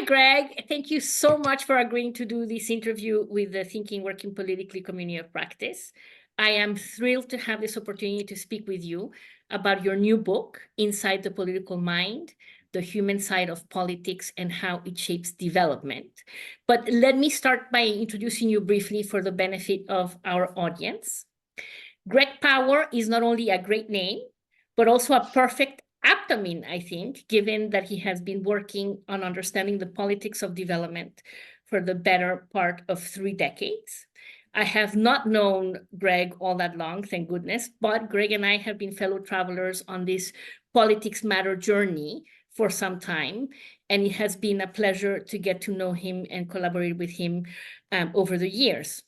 Greg. Thank you so much for agreeing to do this interview with the Thinking Working Politically Community of Practice. I am thrilled to have this opportunity to speak with you about your new book, Inside the Political Mind, The Human Side of Politics and How It Shapes Development. But let me start by introducing you briefly for the benefit of our audience. Greg Power is not only a great name, but also a perfect aptamine, I think, given that he has been working on understanding the politics of development for the better part of 3 decades. I have not known Greg all that long, thank goodness, but Greg and I have been fellow travelers on this Politics Matter journey for some time, and it has been a pleasure to get to know him and collaborate with him over the years.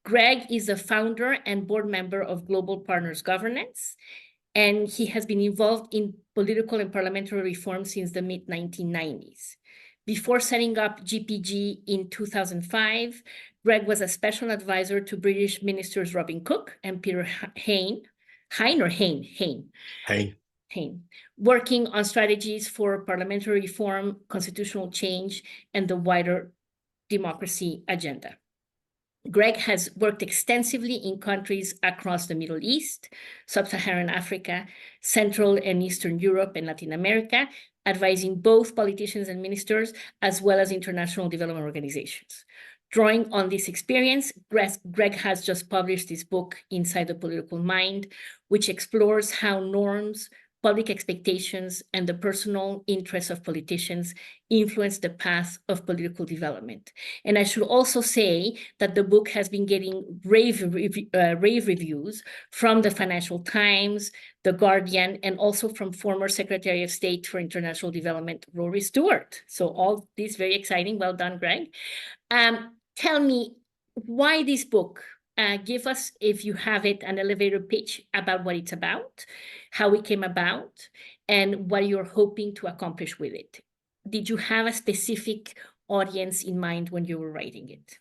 Greg is the founder and board member of Global Partners Governance, and he has been involved in political and parliamentary reform since the mid-1990s. Before setting up GPG in 2005, Greg was a special advisor to British ministers Robin Cook and Peter Hain, working on strategies for parliamentary reform, constitutional change, and the wider democracy agenda. Greg has worked extensively in countries across the Middle East, Sub-Saharan Africa, Central and Eastern Europe, and Latin America, advising both politicians and ministers, as well as international development organizations. Drawing on this experience, Greg has just published his book, Inside the Political Mind, which explores how norms, public expectations, and the personal interests of politicians influence the path of political development. And I should also say that the book has been getting rave reviews from the Financial Times, The Guardian, and also from former Secretary of State for International Development, Rory Stewart. So all this very exciting. Well done, Greg. Tell me, why this book? Give us, if you have it, an elevator pitch about what it's about, how it came about, and what you're hoping to accomplish with it. Did you have a specific audience in mind when you were writing it?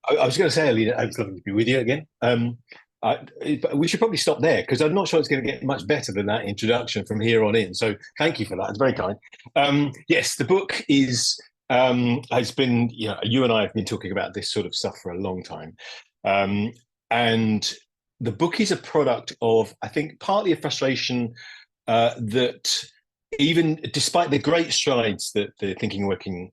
I was going to say, Alina, it's lovely to be with you again. We should probably stop there because I'm not sure it's going to get much better than that introduction from here on in. So thank you for that. It's very kind. Yes, the book is has been, you and I have been talking about this sort of stuff for a long time. And the book is a product of, I think, partly a frustration that even despite the great strides that the Thinking Working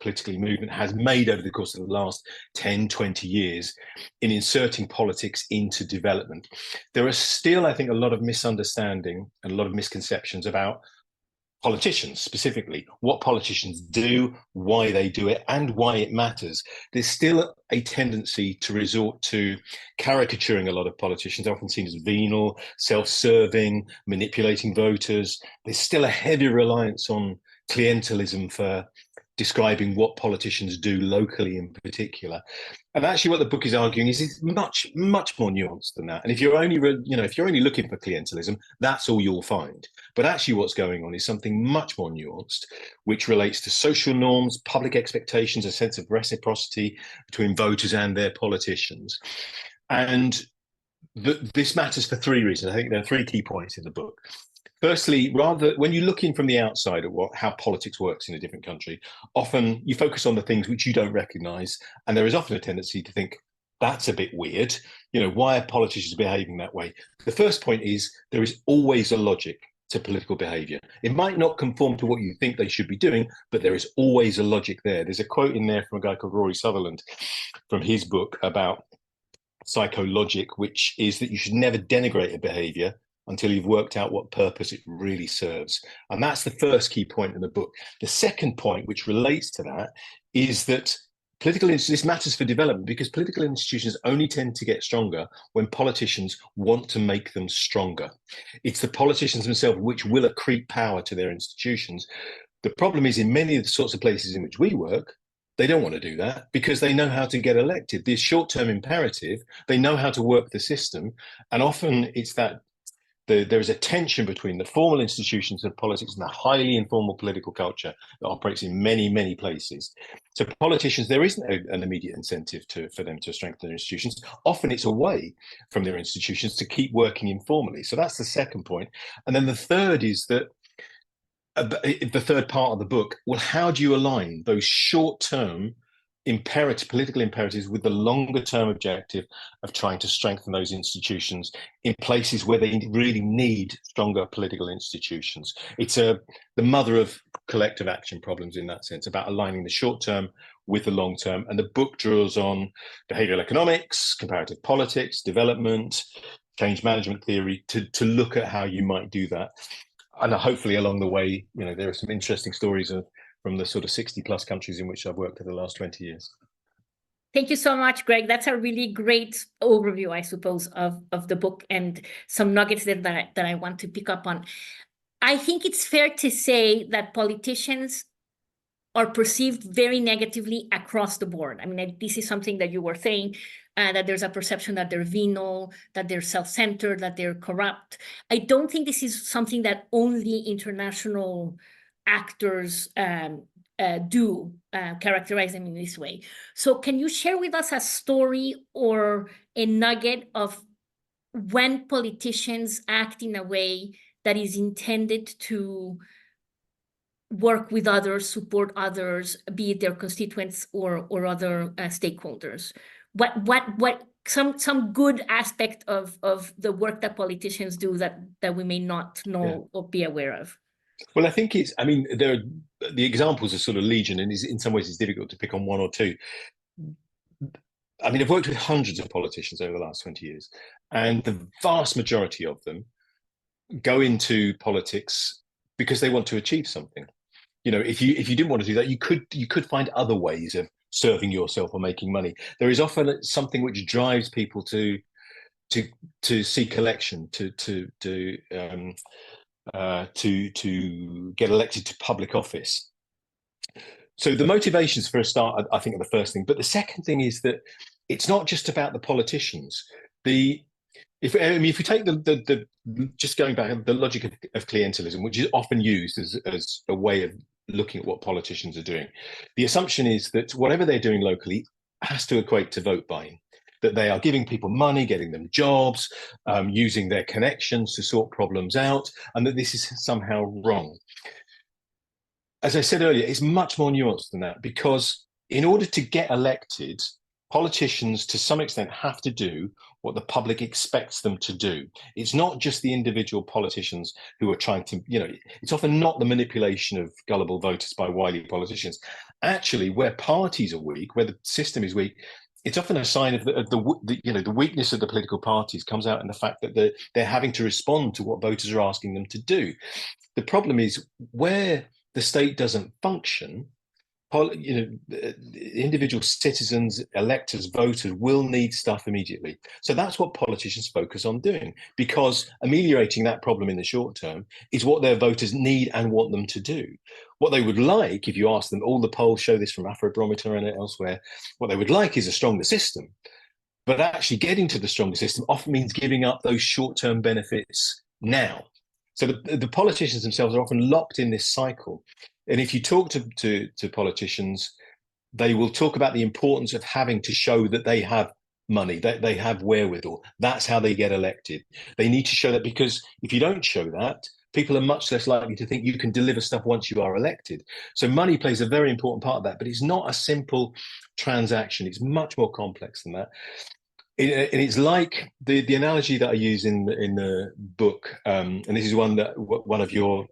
Politically movement has made over the course of the last 10, 20 years in inserting politics into development, there are still, I think, a lot of misunderstanding and a lot of misconceptions about politicians, specifically what politicians do, why they do it, and why it matters. There's still a tendency to resort to caricaturing a lot of politicians, often seen as venal, self-serving, manipulating voters. There's still a heavy reliance on clientelism for describing what politicians do locally in particular. And actually what the book is arguing is it's much, much more nuanced than that. And if you're only, if you're only looking for clientelism, that's all you'll find. But actually what's going on is something much more nuanced, which relates to social norms, public expectations, a sense of reciprocity between voters and their politicians. And this matters for 3 reasons. I think there are 3 key points in the book. Firstly, when you look in from the outside at how politics works in a different country, often you focus on the things which you don't recognize, and there is often a tendency to think, that's a bit weird. Why are politicians behaving that way? The first point is there is always a logic to political behavior. It might not conform to what you think they should be doing, but there is always a logic there. There's a quote in there from a guy called Rory Sutherland from his book about psychologic, which is that you should never denigrate a behavior until you've worked out what purpose it really serves. And that's the first key point in the book. The second point, which relates to that, is that this matters for development because political institutions only tend to get stronger when politicians want to make them stronger. It's the politicians themselves which will accrete power to their institutions. The problem is in many of the sorts of places in which we work, they don't want to do that because they know how to get elected. This short-term imperative, they know how to work the system. And often it's that there is a tension between the formal institutions of politics and the highly informal political culture that operates in many, many places. So politicians, there isn't an immediate incentive for them to strengthen their institutions. Often it's away from their institutions to keep working informally. So that's the second point. And then the third is that the third part of the book, well, how do you align those short-term political imperatives with the longer-term objective of trying to strengthen those institutions in places where they really need stronger political institutions? It's the mother of collective action problems in that sense, about aligning the short term with the long term. And the book draws on behavioral economics, comparative politics, development, change management theory to look at how you might do that. And hopefully along the way, there are some interesting stories from the sort of 60 plus countries in which I've worked for the last 20 years. Thank you so much, Greg. That's a really great overview, I suppose, of the book and some nuggets that I want to pick up on. I think it's fair to say that politicians are perceived very negatively across the board. I mean, this is something that you were saying, that there's a perception that they're venal, that they're self-centered, that they're corrupt. I don't think this is something that only international actors do characterize them in this way. So can you share with us a story or a nugget of when politicians act in a way that is intended to work with others, support others, be it their constituents or other stakeholders? What some good aspect of the work that politicians do that we may not know or be aware of? Well, I think the examples are sort of legion, and in some ways it's difficult to pick on one or two. I mean, I've worked with hundreds of politicians over the last 20 years, and the vast majority of them go into politics because they want to achieve something. If you didn't want to do that, you could find other ways of serving yourself or making money. There is often something which drives people to seek election, to get elected to public office. So the motivations for a start, I think, are the first thing. But the second thing is that it's not just about the politicians. If we take the just going back, the logic of clientelism, which is often used as a way of looking at what politicians are doing, the assumption is that whatever they're doing locally has to equate to vote buying, that they are giving people money, getting them jobs, using their connections to sort problems out, and that this is somehow wrong. As I said earlier, it's much more nuanced than that, because in order to get elected, politicians to some extent have to do what the public expects them to do. It's not just the individual politicians who are trying to, it's often not the manipulation of gullible voters by wily politicians. Actually, where parties are weak, where the system is weak, it's often a sign of the weakness of the political parties comes out in the fact that they're having to respond to what voters are asking them to do. The problem is where the state doesn't function, individual citizens, electors, voters will need stuff immediately. So that's what politicians focus on doing, because ameliorating that problem in the short term is what their voters need and want them to do. What they would like, if you ask them, all the polls show this from Afrobarometer and elsewhere, what they would like is a stronger system. But actually getting to the stronger system often means giving up those short-term benefits now. So the politicians themselves are often locked in this cycle. And if you talk to politicians, they will talk about the importance of having to show that they have money, that they have wherewithal. That's how they get elected. They need to show that, because if you don't show that, people are much less likely to think you can deliver stuff once you are elected. So money plays a very important part of that, but it's not a simple transaction. It's much more complex than that. And it's like the analogy that I use in the book, and this is one that one of your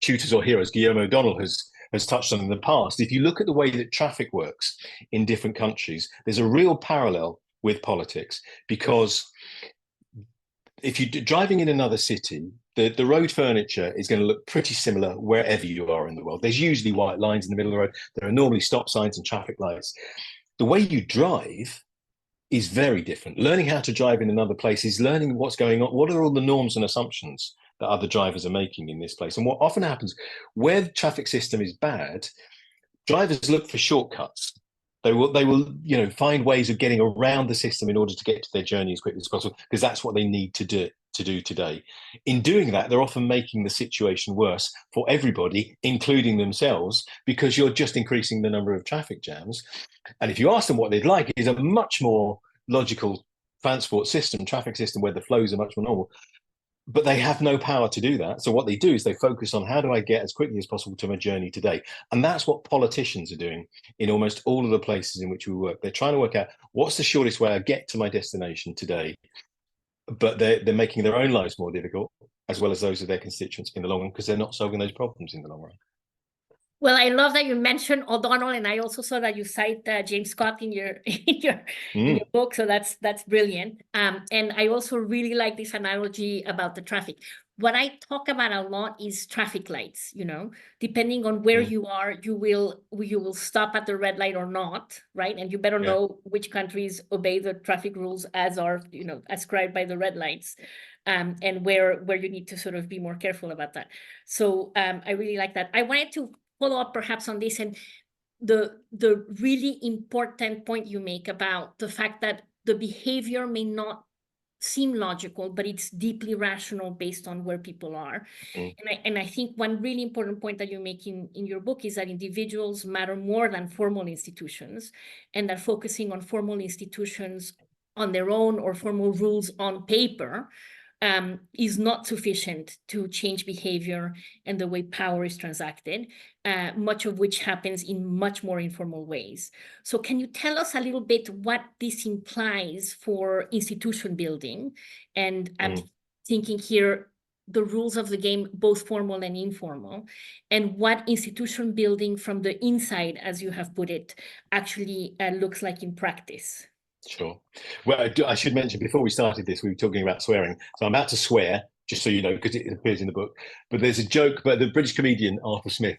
tutors or heroes, Guillermo O'Donnell, has touched on in the past. If you look at the way that traffic works in different countries, there's a real parallel with politics, because if you're driving in another city, the road furniture is going to look pretty similar wherever you are in the world. There's usually white lines in the middle of the road. There are normally stop signs and traffic lights. The way you drive is very different. Learning how to drive in another place is learning what's going on. What are all the norms and assumptions that other drivers are making in this place? And what often happens where the traffic system is bad, drivers look for shortcuts. They will find ways of getting around the system in order to get to their journey as quickly as possible, because that's what they need to do today. In doing that, they're often making the situation worse for everybody, including themselves, because you're just increasing the number of traffic jams. And if you ask them what they'd like, is a much more logical transport system, traffic system, where the flows are much more normal. but they have no power to do that. So what they do is they focus on how do I get as quickly as possible to my journey today. And that's what politicians are doing in almost all of the places in which we work. They're trying to work out what's the shortest way I get to my destination today, but they're making their own lives more difficult, as well as those of their constituents in the long run, because they're not solving those problems in the long run. Well, I love that you mentioned O'Donnell, and I also saw that you cite James Scott in your in your book. So that's brilliant. And I also really like this analogy about the traffic. What I talk about a lot is traffic lights. You know, depending on where you are, you will stop at the red light or not, right? And you better know which countries obey the traffic rules as are, you know, ascribed by the red lights. And where you need to sort of be more careful about that. So I really like that. I wanted to follow up perhaps on this and the really important point you make about the fact that the behavior may not seem logical, but it's deeply rational based on where people are. And I think one really important point that you make in your book is that individuals matter more than formal institutions, and that focusing on formal institutions on their own or formal rules on paper is not sufficient to change behavior and the way power is transacted, much of which happens in much more informal ways. So can you tell us a little bit what this implies for institution building? And I'm thinking here, the rules of the game, both formal and informal, and what institution building from the inside, as you have put it, actually looks like in practice. Sure. Well, I should mention before we started this, we were talking about swearing. So I'm about to swear, just so you know, because it appears in the book. But there's a joke, but the British comedian Arthur Smith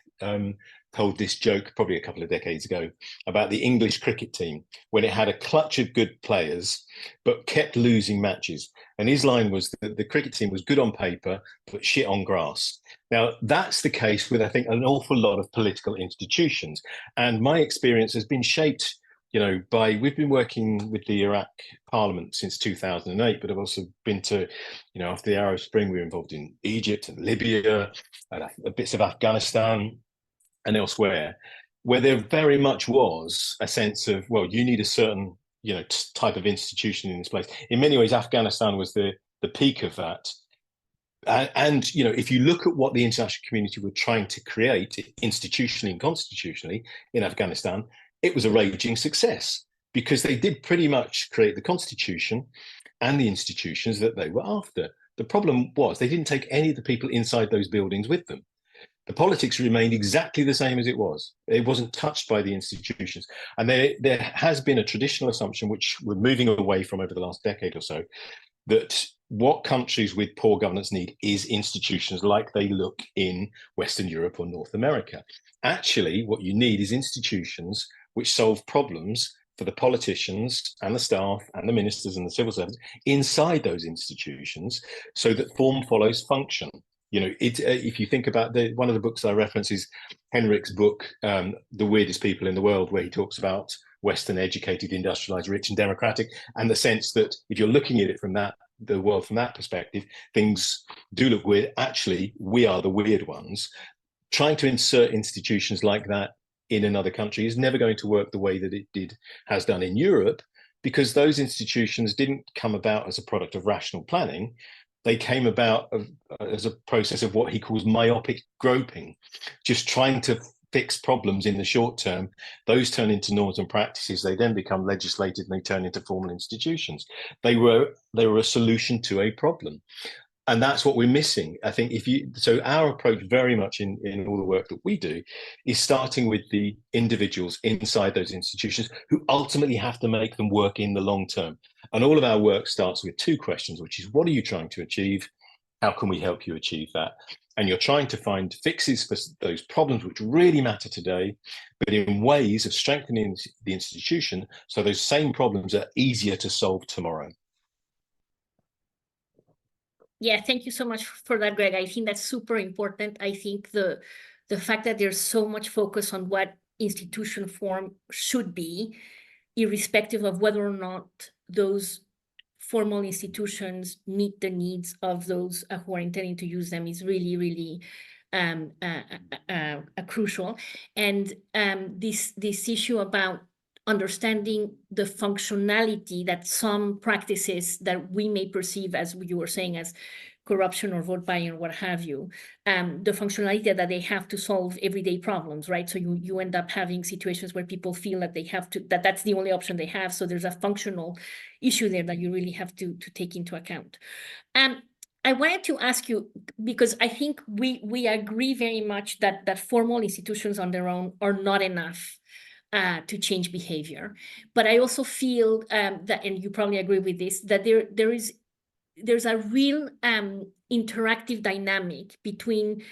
told this joke probably a couple of decades ago about the English cricket team when it had a clutch of good players, but kept losing matches. And his line was that the cricket team was good on paper, but shit on grass. Now, that's the case with, I think, an awful lot of political institutions. And my experience has been shaped we've been working with the Iraq Parliament since 2008, but I've also been to, after the Arab Spring, we were involved in Egypt and Libya, and bits of Afghanistan and elsewhere, where there very much was a sense of, well, you need a certain, type of institution in this place. In many ways, Afghanistan was the peak of that. And if you look at what the international community were trying to create institutionally and constitutionally in Afghanistan, it was a raging success because they did pretty much create the constitution and the institutions that they were after. The problem was they didn't take any of the people inside those buildings with them. The politics remained exactly the same as it was. It wasn't touched by the institutions. And there has been a traditional assumption, which we're moving away from over the last decade or so, that what countries with poor governance need is institutions like they look in Western Europe or North America. Actually, what you need is institutions which solve problems for the politicians and the staff and the ministers and the civil servants inside those institutions, so that form follows function. If you think about one of the books I reference is Henrik's book, The Weirdest People in the World, where he talks about Western educated, industrialized, rich and democratic, and the sense that if you're looking at it from the world from that perspective, things do look weird. Actually, we are the weird ones. Trying to insert institutions like that in another country is never going to work the way that it has done in Europe, because those institutions didn't come about as a product of rational planning. They came about as a process of what he calls myopic groping, just trying to fix problems in the short term. Those turn into norms and practices. They then become legislated and they turn into formal institutions. They were a solution to a problem. And that's what we're missing. I think so our approach very much in all the work that we do is starting with the individuals inside those institutions who ultimately have to make them work in the long term. And all of our work starts with two questions, which is, what are you trying to achieve? How can we help you achieve that? And you're trying to find fixes for those problems which really matter today, but in ways of strengthening the institution so those same problems are easier to solve tomorrow. Yeah, thank you so much for that, Greg. I think that's super important. I think the fact that there's so much focus on what institution form should be, irrespective of whether or not those formal institutions meet the needs of those who are intending to use them, is really, really crucial. And this issue about understanding the functionality that some practices that we may perceive, as you were saying, as corruption or vote buying or what have you, the functionality that they have to solve everyday problems, right? So you end up having situations where people feel that they have to, that's the only option they have. So there's a functional issue there that you really have to take into account. I wanted to ask you, because I think we agree very much that formal institutions on their own are not enough to change behavior. But I also feel that, and you probably agree with this, that there's a real interactive dynamic between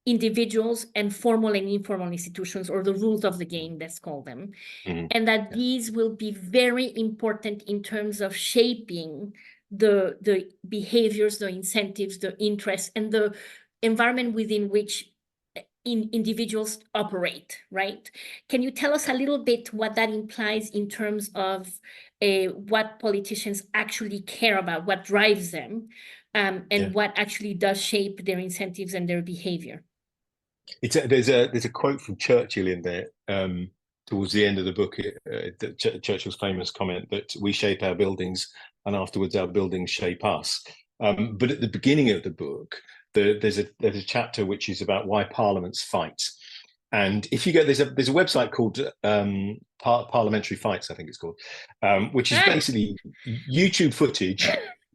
individuals and formal and informal institutions, or the rules of the game, let's call them. And that these will be very important in terms of shaping the behaviors, the incentives, the interests, and the environment within which individuals operate, right? Can you tell us a little bit what that implies in terms of what politicians actually care about, what drives them, and what actually does shape their incentives and their behavior? There's a quote from Churchill in there towards the end of the book, Churchill's famous comment that we shape our buildings and afterwards our buildings shape us. But at the beginning of the book, there's a chapter which is about why parliaments fight. And if you go, there's a website called Parliamentary Fights, I think it's called, which is basically YouTube footage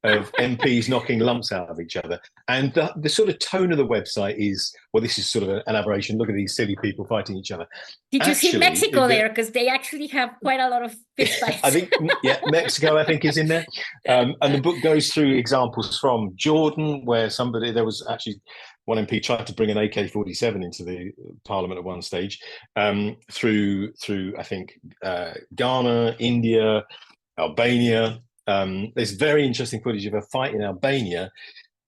of MPs knocking lumps out of each other. And the sort of tone of the website is, well, this is sort of an aberration. Look at these silly people fighting each other. Did you see Mexico there? Because they actually have quite a lot of fist fights. I think, Mexico, I think, is in there. And the book goes through examples from Jordan, where there was actually one MP tried to bring an AK-47 into the parliament at one stage, through I think, Ghana, India, Albania. There's very interesting footage of a fight in Albania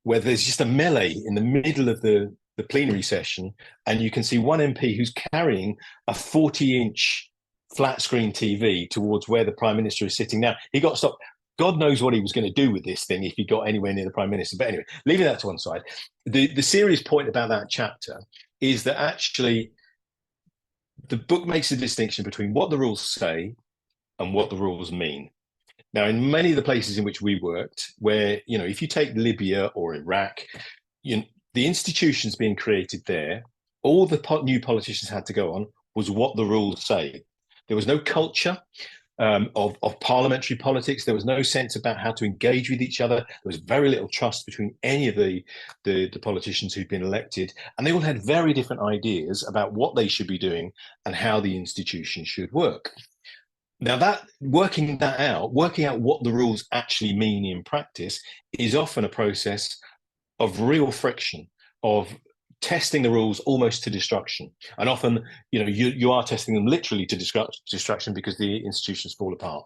where there's just a melee in the middle of the plenary session, and you can see one MP who's carrying a 40-inch flat screen TV towards where the Prime Minister is sitting now. He got stopped. God knows what he was going to do with this thing if he got anywhere near the Prime Minister. But anyway, leaving that to one side, the serious point about that chapter is that actually the book makes a distinction between what the rules say and what the rules mean. Now, in many of the places in which we worked, where, if you take Libya or Iraq, the institutions being created there, all the new politicians had to go on was what the rules say. There was no culture of parliamentary politics. There was no sense about how to engage with each other. There was very little trust between any of the politicians who'd been elected. And they all had very different ideas about what they should be doing and how the institution should work. Now, working out what the rules actually mean in practice is often a process of real friction, of testing the rules almost to destruction. And often, you are testing them literally to destruction because the institutions fall apart.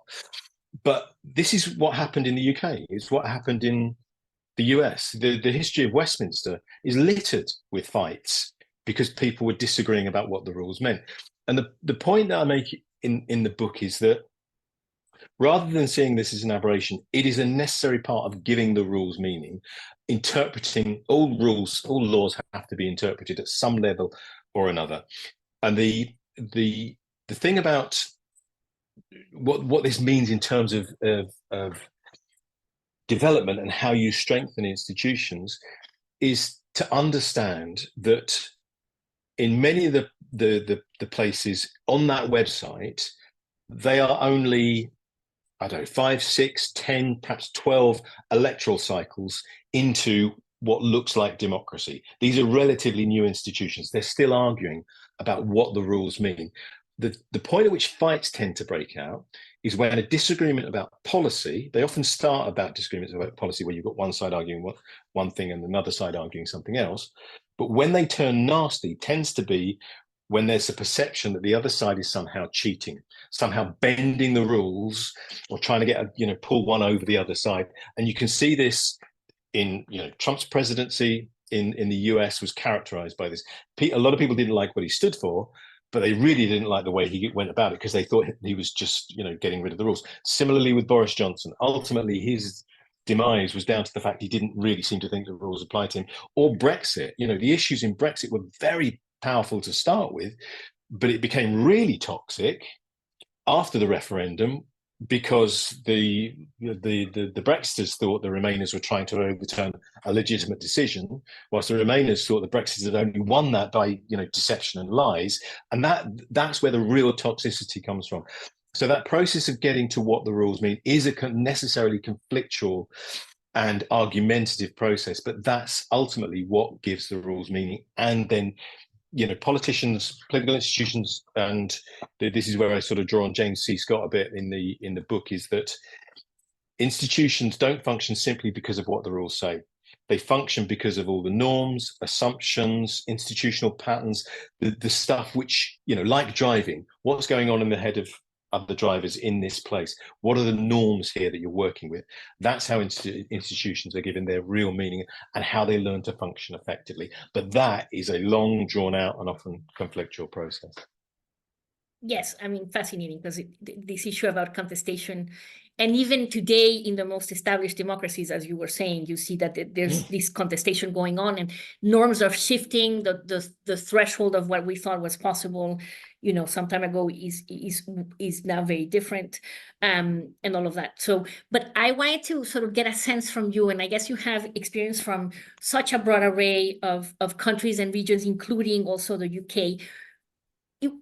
But this is what happened in the UK. It's what happened in the US. The history of Westminster is littered with fights because people were disagreeing about what the rules meant. And the point that I make in the book is that rather than seeing this as an aberration, it is a necessary part of giving the rules meaning. Interpreting all laws have to be interpreted at some level or another. And the thing about what this means in terms of development and how you strengthen institutions is to understand that in many of the places on that website, they are only, 5, 6, 10, perhaps 12 electoral cycles into what looks like democracy. These are relatively new institutions. They're still arguing about what the rules mean. The point at which fights tend to break out is when a disagreement about policy, they often start about disagreements about policy where you've got one side arguing one thing and another side arguing something else. But when they turn nasty, tends to be when there's a perception that the other side is somehow cheating, somehow bending the rules or trying to get pull one over the other side. And you can see this in, Trump's presidency in the US was characterized by this. A lot of people didn't like what he stood for, but they really didn't like the way he went about it because they thought he was just, getting rid of the rules. Similarly with Boris Johnson, ultimately his demise was down to the fact he didn't really seem to think the rules applied to him. Or Brexit, the issues in Brexit were very powerful to start with, but it became really toxic after the referendum because the Brexiters thought the Remainers were trying to overturn a legitimate decision, whilst the Remainers thought the Brexiters had only won that by deception and lies, and that's where the real toxicity comes from. So that process of getting to what the rules mean is a necessarily conflictual and argumentative process, but that's ultimately what gives the rules meaning. And then politicians, political institutions, and this is where I sort of draw on James C. Scott a bit in the book, is that institutions don't function simply because of what the rules say. They function because of all the norms, assumptions, institutional patterns, the stuff which, like driving, what's going on in the head of the drivers in this place? What are the norms here that you're working with? That's how institutions are given their real meaning and how they learn to function effectively. But that is a long, drawn out and often conflictual process. Yes, I mean, fascinating, because this issue about contestation, and even today in the most established democracies, as you were saying, you see that there's this contestation going on, and norms are shifting. The threshold of what we thought was possible, some time ago is now very different, and all of that. So, but I wanted to sort of get a sense from you, and I guess you have experience from such a broad array of countries and regions, including also the UK.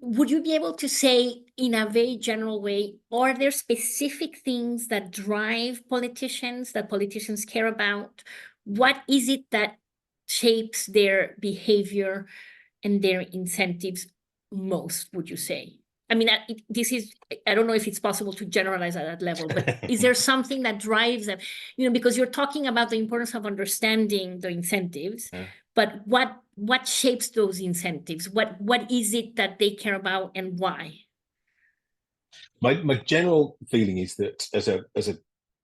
Would you be able to say, in a very general way, are there specific things that drive politicians, that politicians care about? What is it that shapes their behavior and their incentives most, would you say? I mean, I don't know if it's possible to generalize at that level, but is there something that drives them? Because you're talking about the importance of understanding the incentives, but what shapes those incentives? What is it that they care about, and why? My general feeling is that, as I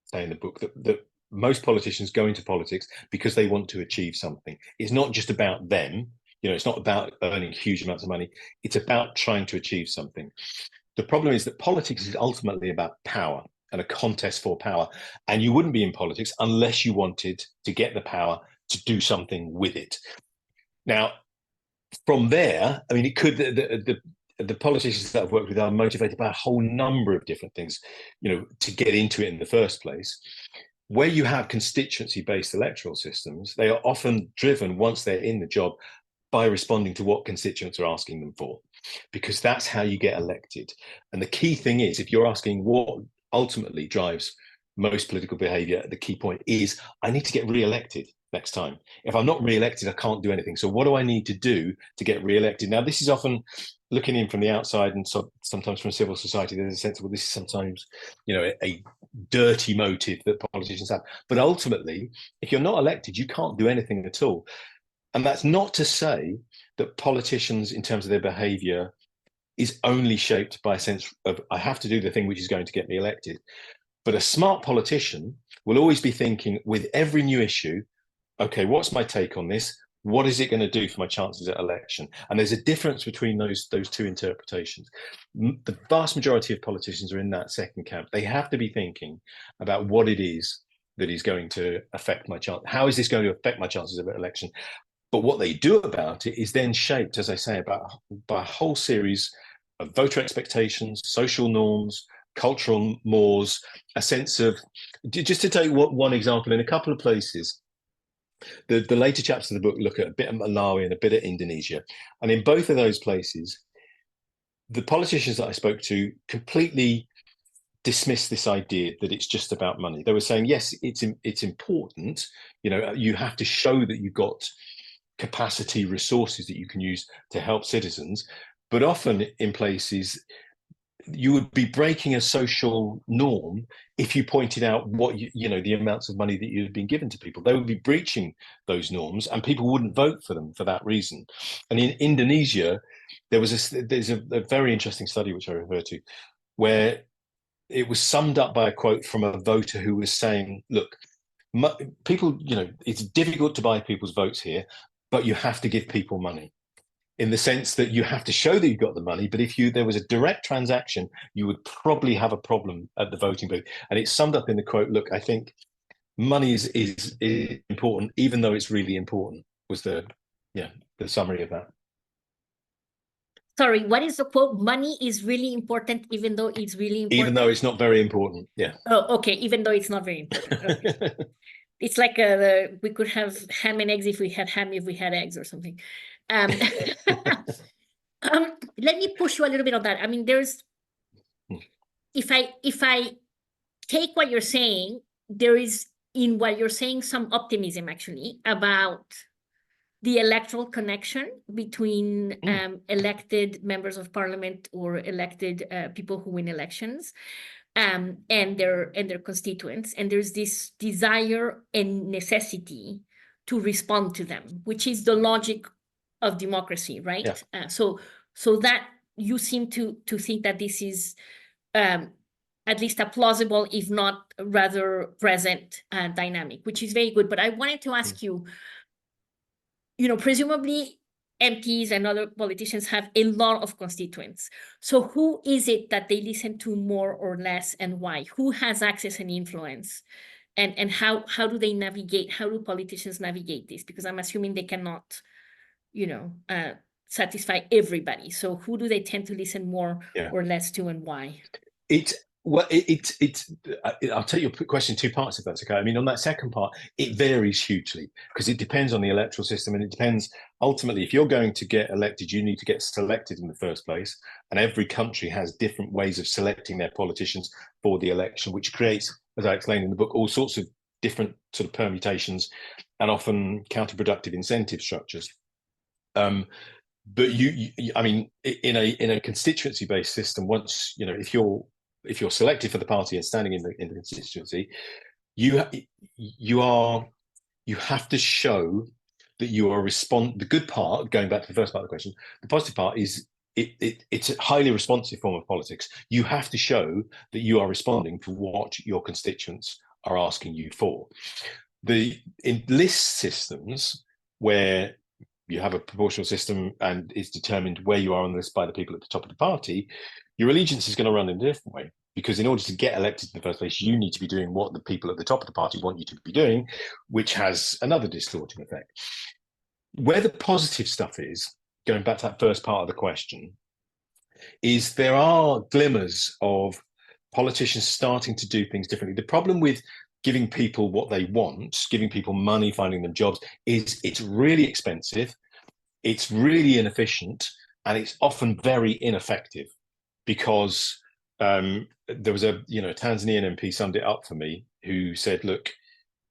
say in the book, that most politicians go into politics because they want to achieve something. It's not just about them. It's not about earning huge amounts of money. It's about trying to achieve something. The problem is that politics is ultimately about power and a contest for power. And you wouldn't be in politics unless you wanted to get the power to do something with it. Now, from there, I mean, it could, the politicians that I've worked with are motivated by a whole number of different things, to get into it in the first place. Where you have constituency-based electoral systems, they are often driven, once they're in the job, by responding to what constituents are asking them for, because that's how you get elected. And the key thing is, if you're asking what ultimately drives most political behavior, the key point is, I need to get re-elected next time. If I'm not re-elected, I can't do anything. So what do I need to do to get re-elected? Now, this is often looking in from the outside, and sometimes from civil society, there's a sense of, well, this is sometimes, a dirty motive that politicians have. But ultimately, if you're not elected, you can't do anything at all. And that's not to say that politicians, in terms of their behavior, is only shaped by a sense of, I have to do the thing which is going to get me elected. But a smart politician will always be thinking, with every new issue, okay, what's my take on this? What is it going to do for my chances at election? And there's a difference between those two interpretations. The vast majority of politicians are in that second camp. They have to be thinking about what it is that is going to affect my chance. How is this going to affect my chances of election? But what they do about it is then shaped, as I say, by a whole series of voter expectations, social norms, cultural mores, a sense of, just to take one example, in a couple of places, the later chapters of the book look at a bit of Malawi and a bit of Indonesia. And in both of those places, the politicians that I spoke to completely dismissed this idea that it's just about money. They were saying, yes, it's important. You have to show that you've got capacity, resources that you can use to help citizens. But often in places, you would be breaking a social norm if you pointed out what the amounts of money that you'd been given to people. They would be breaching those norms, and people wouldn't vote for them for that reason. And in Indonesia, there's a very interesting study which I refer to, where it was summed up by a quote from a voter who was saying, look, people, it's difficult to buy people's votes here, but you have to give people money, in the sense that you have to show that you've got the money. But if there was a direct transaction, you would probably have a problem at the voting booth. And it's summed up in the quote, look, I think money is important, even though it's really important, was the summary of that. Sorry, what is the quote? Money is really important, even though it's really important. Even though it's not very important. Yeah. Oh, okay. Even though it's not very important. Okay. It's like we could have ham and eggs if we had ham, if we had eggs or something. Let me push you a little bit on that. I mean, if I take what you're saying, there is in what you're saying some optimism actually about the electoral connection between elected members of parliament or elected people who win elections and their constituents. And there's this desire and necessity to respond to them, which is the logic of democracy, right? Yeah. So that you seem to think that this is at least a plausible, if not rather present dynamic, which is very good. But I wanted to ask you, presumably MPs and other politicians have a lot of constituents. So who is it that they listen to more or less, and why? Who has access and influence? And how do they navigate? How do politicians navigate this? Because I'm assuming they cannot, satisfy everybody. So who do they tend to listen more or less to, and why? I'll take your question in two parts, if that's okay. I mean, on that second part, it varies hugely because it depends on the electoral system, and it depends ultimately, if you're going to get elected, you need to get selected in the first place. And every country has different ways of selecting their politicians for the election, which creates, as I explained in the book, all sorts of different sort of permutations and often counterproductive incentive structures. But I mean, in a constituency-based system, once if you're selected for the party and standing in the constituency, you have to show that you are the good part, going back to the first part of the question, the positive part is it's a highly responsive form of politics. You have to show that you are responding to what your constituents are asking you for. In list systems, where you have a proportional system and it's determined where you are on the list by the people at the top of the party, your allegiance is going to run in a different way, because in order to get elected in the first place, you need to be doing what the people at the top of the party want you to be doing, which has another distorting effect. Where the positive stuff is, going back to that first part of the question, is there are glimmers of politicians starting to do things differently. The problem with giving people what they want, giving people money, finding them jobs, is it's really expensive, it's really inefficient, and it's often very ineffective. Because there was a Tanzanian MP summed it up for me, who said, look,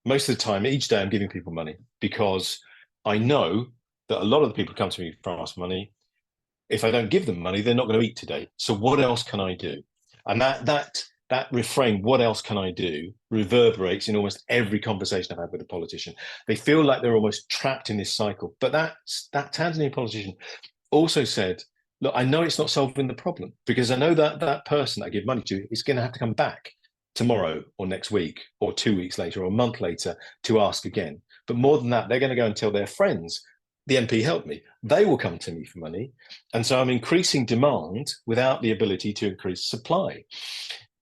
most of the time, each day I'm giving people money because I know that a lot of the people who come to me for ask money, if I don't give them money, they're not going to eat today. So what else can I do? And that refrain, what else can I do, reverberates in almost every conversation I've had with a politician. They feel like they're almost trapped in this cycle. But that Tanzanian politician also said, look, I know it's not solving the problem, because I know that person that I give money to is going to have to come back tomorrow or next week or 2 weeks later or a month later to ask again. But more than that, they're going to go and tell their friends, the MP helped me. They will come to me for money. And so I'm increasing demand without the ability to increase supply.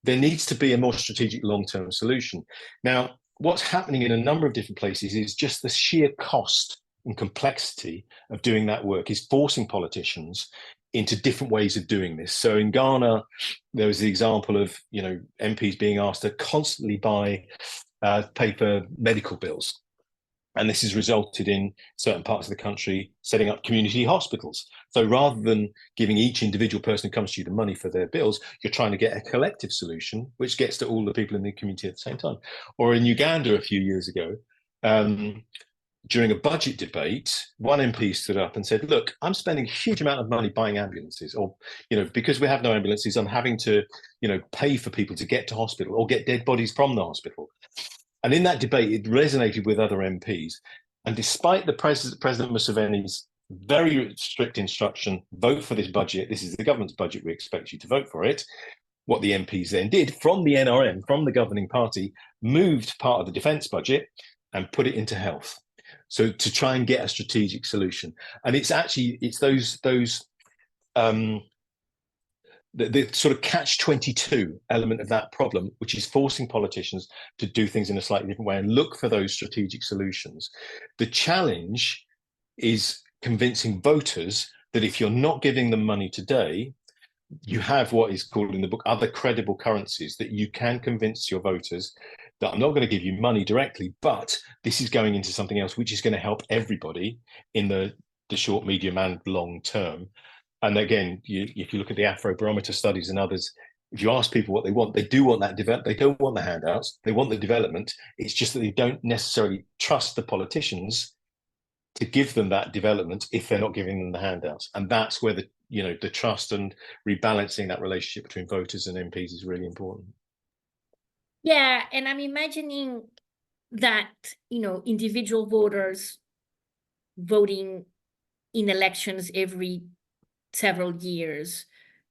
There needs to be a more strategic long-term solution. Now, what's happening in a number of different places is just the sheer cost and complexity of doing that work is forcing politicians into different ways of doing this. So in Ghana, there was the example of MPs being asked to constantly pay for medical bills. And this has resulted in certain parts of the country setting up community hospitals. So rather than giving each individual person who comes to you the money for their bills, you're trying to get a collective solution, which gets to all the people in the community at the same time. Or in Uganda a few years ago, during a budget debate, one MP stood up and said, look, I'm spending a huge amount of money buying ambulances, or, because we have no ambulances, I'm having to, pay for people to get to hospital or get dead bodies from the hospital. And in that debate, it resonated with other MPs. And despite the President Museveni's very strict instruction, vote for this budget, this is the government's budget, we expect you to vote for it, what the MPs then did from the NRM, from the governing party, moved part of the defence budget and put it into health. So to try and get a strategic solution. And it's those the sort of catch-22 element of that problem, which is forcing politicians to do things in a slightly different way and look for those strategic solutions. The challenge is convincing voters that if you're not giving them money today, you have what is called in the book other credible currencies, that you can convince your voters that I'm not going to give you money directly, but this is going into something else which is going to help everybody in the short, medium, and long term. And again, if you look at the Afrobarometer studies and others, if you ask people what they want, they do want that they don't want the handouts, they want the development. It's just that they don't necessarily trust the politicians to give them that development if they're not giving them the handouts. And that's where the trust and rebalancing that relationship between voters and MPs is really important. Yeah, and I'm imagining that, individual voters voting in elections every several years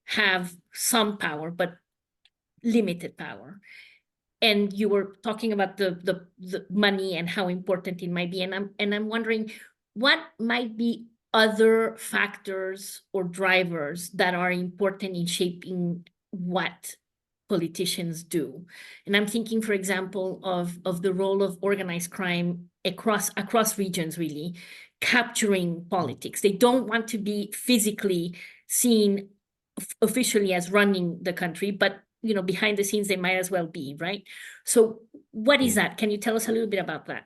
have some power, but limited power. And you were talking about the money and how important it might be. And I'm wondering what might be other factors or drivers that are important in shaping what politicians do. And I'm thinking, for example, of the role of organized crime across regions, really capturing politics. They don't want to be physically seen officially as running the country, but behind the scenes they might as well be, right? So what is that? Can you tell us a little bit about that?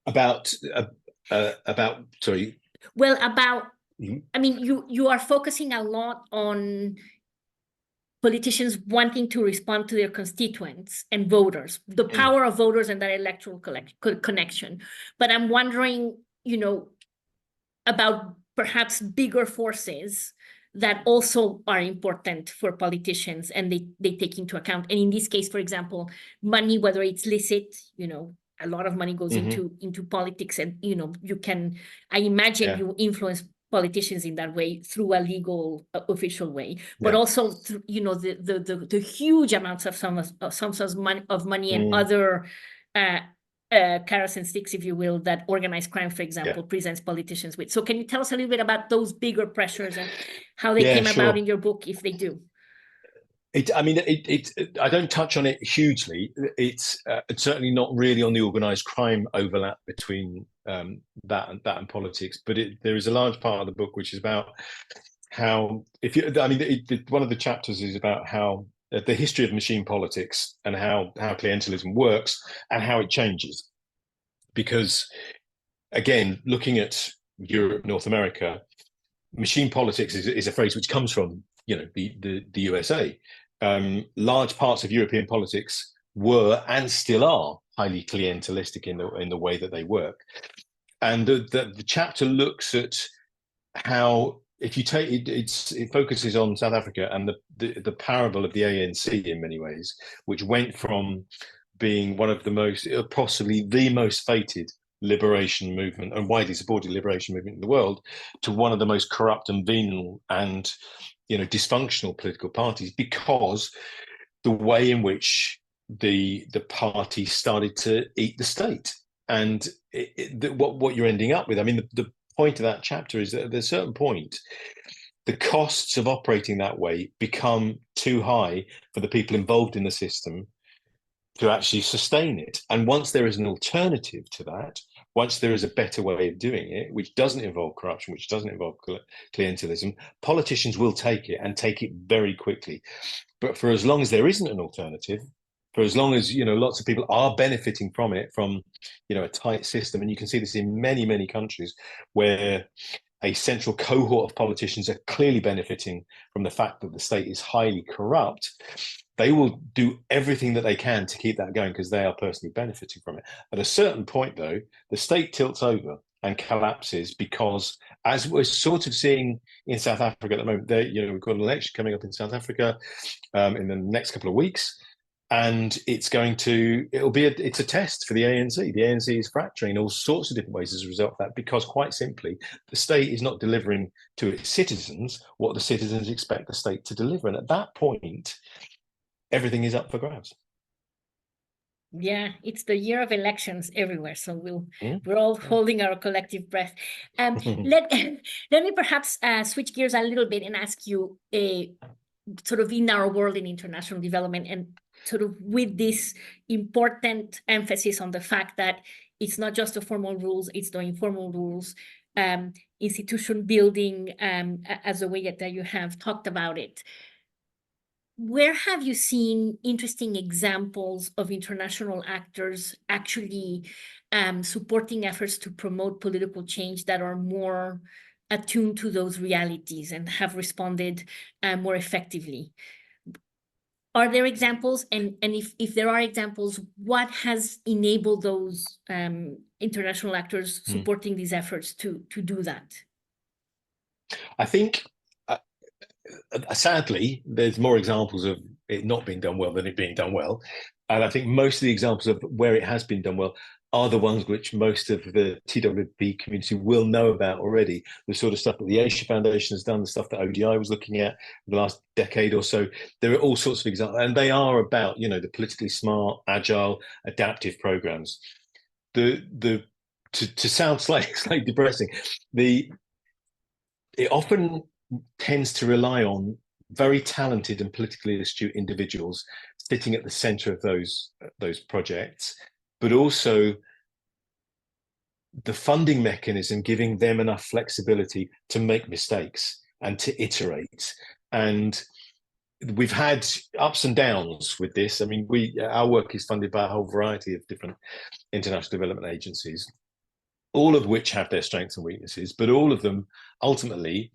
About sorry. Well, I mean, you are focusing a lot on politicians wanting to respond to their constituents and voters, the power of voters and that electoral connection. But I'm wondering, about perhaps bigger forces that also are important for politicians and they take into account. And in this case, for example, money, whether it's licit, a lot of money goes into politics, and I imagine you influence politicians in that way through a legal official way, but also through, the huge amounts of sums of money and other carrots and sticks, if you will, that organized crime, for example, presents politicians with. So can you tell us a little bit about those bigger pressures and how they came about in your book, if they do? I don't touch on it hugely. It's certainly not really on the organised crime overlap between that and politics, but there is a large part of the book which is about how, one of the chapters is about how the history of machine politics and how clientelism works and how it changes. Because again, looking at Europe, North America, machine politics is a phrase which comes from the USA. Large parts of European politics were and still are highly clientelistic in the way that they work. And the chapter looks at how, if you take it focuses on South Africa and the parable of the ANC in many ways, which went from being one of the most, possibly the most fated liberation movement and widely supported liberation movement in the world, to one of the most corrupt and venal and dysfunctional political parties, because the way in which the party started to eat the state. And what you're ending up with, the point of that chapter is that at a certain point, the costs of operating that way become too high for the people involved in the system to actually sustain it. And once there is an alternative to that, once there is a better way of doing it, which doesn't involve corruption, which doesn't involve clientelism, politicians will take it and take it very quickly. But for as long as there isn't an alternative, for as long as lots of people are benefiting from it, from a tight system, and you can see this in many, many countries where a central cohort of politicians are clearly benefiting from the fact that the state is highly corrupt, they will do everything that they can to keep that going because they are personally benefiting from it. At a certain point, though, the state tilts over and collapses because, as we're sort of seeing in South Africa at the moment, we've got an election coming up in South Africa in the next couple of weeks, and it's a test for the ANC. The ANC is fracturing in all sorts of different ways as a result of that, because quite simply, the state is not delivering to its citizens what the citizens expect the state to deliver. And at that point, everything is up for grabs. Yeah, it's the year of elections everywhere, so we're all holding our collective breath. Let me perhaps switch gears a little bit and ask you, sort of in our world in international development, and sort of with this important emphasis on the fact that it's not just the formal rules, it's the informal rules, institution building, as a way that you have talked about it. Where have you seen interesting examples of international actors actually supporting efforts to promote political change that are more attuned to those realities and have responded more effectively? Are there examples? And if there are examples, what has enabled those international actors supporting these efforts to do that? I think, sadly, there's more examples of it not being done well than it being done well. And I think most of the examples of where it has been done well are the ones which most of the TWP community will know about already. The sort of stuff that the Asia Foundation has done, the stuff that ODI was looking at the last decade or so. There are all sorts of examples, and they are about, you know, the politically smart, agile, adaptive programs. To sound slightly depressing, it often tends to rely on very talented and politically astute individuals sitting at the center of those projects, but also the funding mechanism giving them enough flexibility to make mistakes and to iterate. And we've had ups and downs with this. I mean, our work is funded by a whole variety of different international development agencies, all of which have their strengths and weaknesses, but all of them ultimately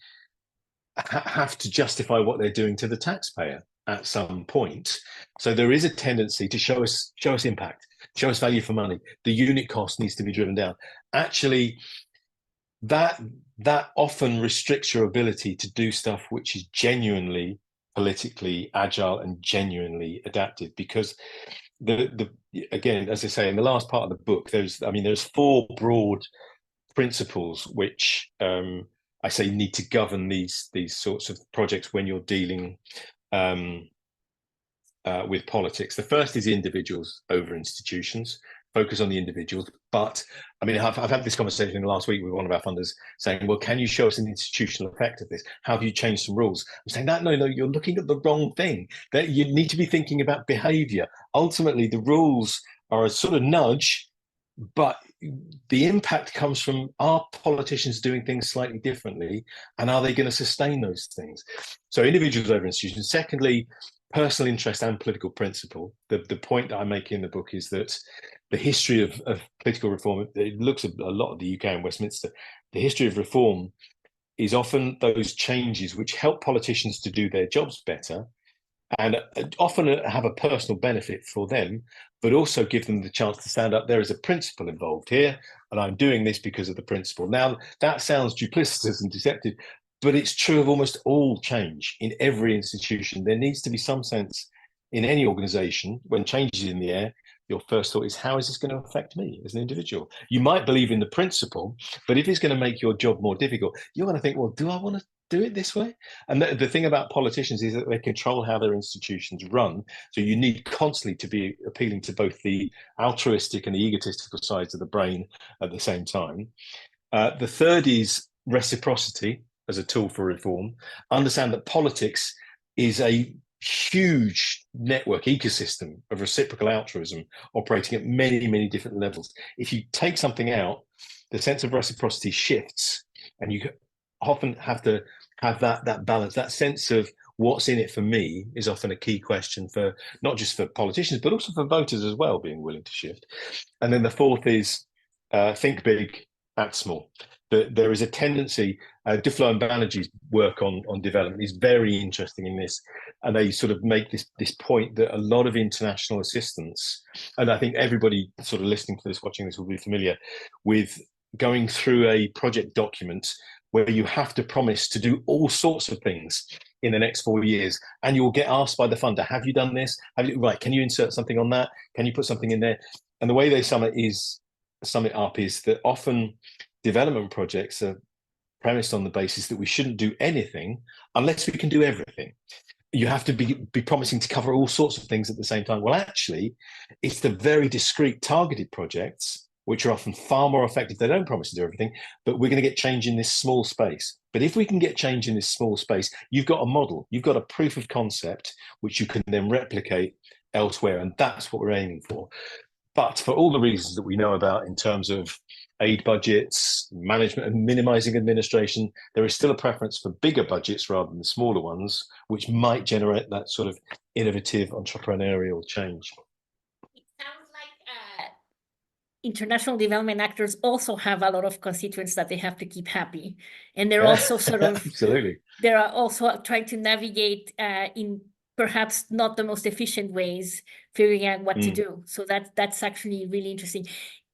have to justify what they're doing to the taxpayer at some point. So there is a tendency to show us impact, show us value for money. The unit cost needs to be driven down. Actually, that often restricts your ability to do stuff which is genuinely politically agile and genuinely adaptive, because again, as I say, in the last part of the book, there's 4 broad principles which I say need to govern these sorts of projects when you're dealing with politics. The first is individuals over institutions. Focus on the individuals. But I mean, I've had this conversation last week with one of our funders saying, well, can you show us an institutional effect of this? How have you changed some rules? I'm saying that, no, you're looking at the wrong thing. That you need to be thinking about behavior. Ultimately, the rules are a sort of nudge, but the impact comes from, are politicians doing things slightly differently, and are they going to sustain those things? So individuals over institutions. Secondly, personal interest and political principle. The point that I make in the book is that the history of political reform, it looks at a lot of the UK and Westminster, the history of reform is often those changes which help politicians to do their jobs better, and often have a personal benefit for them, but also give them the chance to stand up. There is a principle involved here, and I'm doing this because of the principle. Now, that sounds duplicitous and deceptive, but it's true of almost all change in every institution. There needs to be some sense in any organization when change is in the air. Your first thought is, how is this going to affect me as an individual? You might believe in the principle, but if it's going to make your job more difficult, you're going to think, well, do I want to do it this way? And the thing about politicians is that they control how their institutions run. So you need constantly to be appealing to both the altruistic and the egotistical sides of the brain at the same time. The third is reciprocity as a tool for reform. Understand that politics is a huge network ecosystem of reciprocal altruism operating at many, many different levels. If you take something out, the sense of reciprocity shifts, and you often have to have that balance. That sense of what's in it for me is often a key question for not just for politicians, but also for voters as well, being willing to shift. And then the fourth is think big, act small. There is a tendency, Duflo and Banerjee's work on development is very interesting in this, and they sort of make this point that a lot of international assistance, and I think everybody sort of listening to this, watching this will be familiar with going through a project document where you have to promise to do all sorts of things in the next 4 years, and you'll get asked by the funder, have you done this? Right, can you insert something on that? Can you put something in there? And the way they sum it up is that often development projects are premised on the basis that we shouldn't do anything unless we can do everything. You have to be promising to cover all sorts of things at the same time. Well, actually, it's the very discrete targeted projects which are often far more effective. They don't promise to do everything, but we're going to get change in this small space. But if we can get change in this small space, you've got a model, you've got a proof of concept, which you can then replicate elsewhere. And that's what we're aiming for. But for all the reasons that we know about in terms of aid budgets, management, and minimizing administration, there is still a preference for bigger budgets rather than smaller ones, which might generate that sort of innovative entrepreneurial change. It sounds like international development actors also have a lot of constituents that they have to keep happy, and they're also sort of absolutely. They're also trying to navigate in perhaps not the most efficient ways, figuring out what to do. So that's actually really interesting.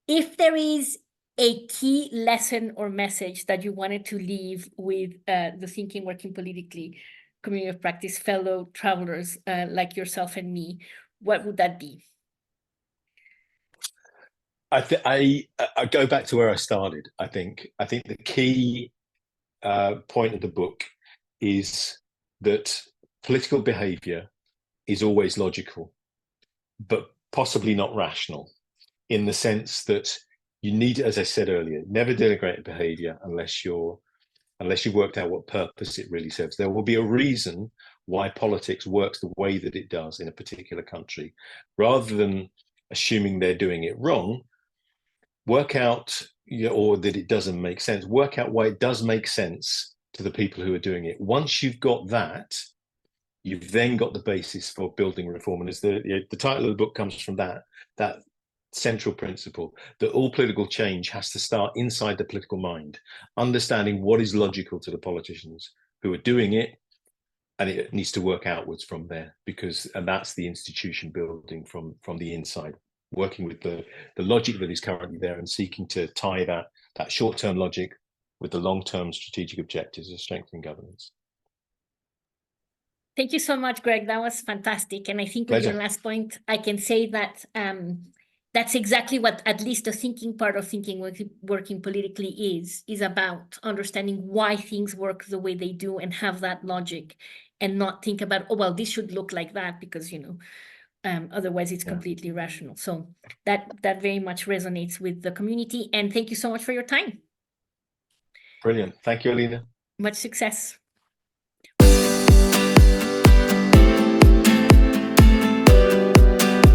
If there is a key lesson or message that you wanted to leave with the Thinking Working Politically Community of Practice fellow travelers like yourself and me, what would that be? I go back to where I started. I think the key point of the book is that political behavior is always logical, but possibly not rational, in the sense that you need, as I said earlier, never denigrate behavior unless you've worked out what purpose it really serves. There will be a reason why politics works the way that it does in a particular country. Rather than assuming they're doing it wrong, work out, or that it doesn't make sense, work out why it does make sense to the people who are doing it. Once you've got that, you've then got the basis for building reform. And as the title of the book comes from that central principle, that all political change has to start inside the political mind, understanding what is logical to the politicians who are doing it, and it needs to work outwards from there, and that's the institution building from the inside, working with the logic that is currently there and seeking to tie that short-term logic with the long-term strategic objectives of strengthening governance. Thank you so much, Greg. That was fantastic. And I think with your last point, I can say that that's exactly what at least the thinking part of Thinking Working Politically is about, understanding why things work the way they do and have that logic, and not think about, oh, well, this should look like that because, otherwise it's completely irrational. So that very much resonates with the community. And thank you so much for your time. Brilliant. Thank you, Alina. Much success.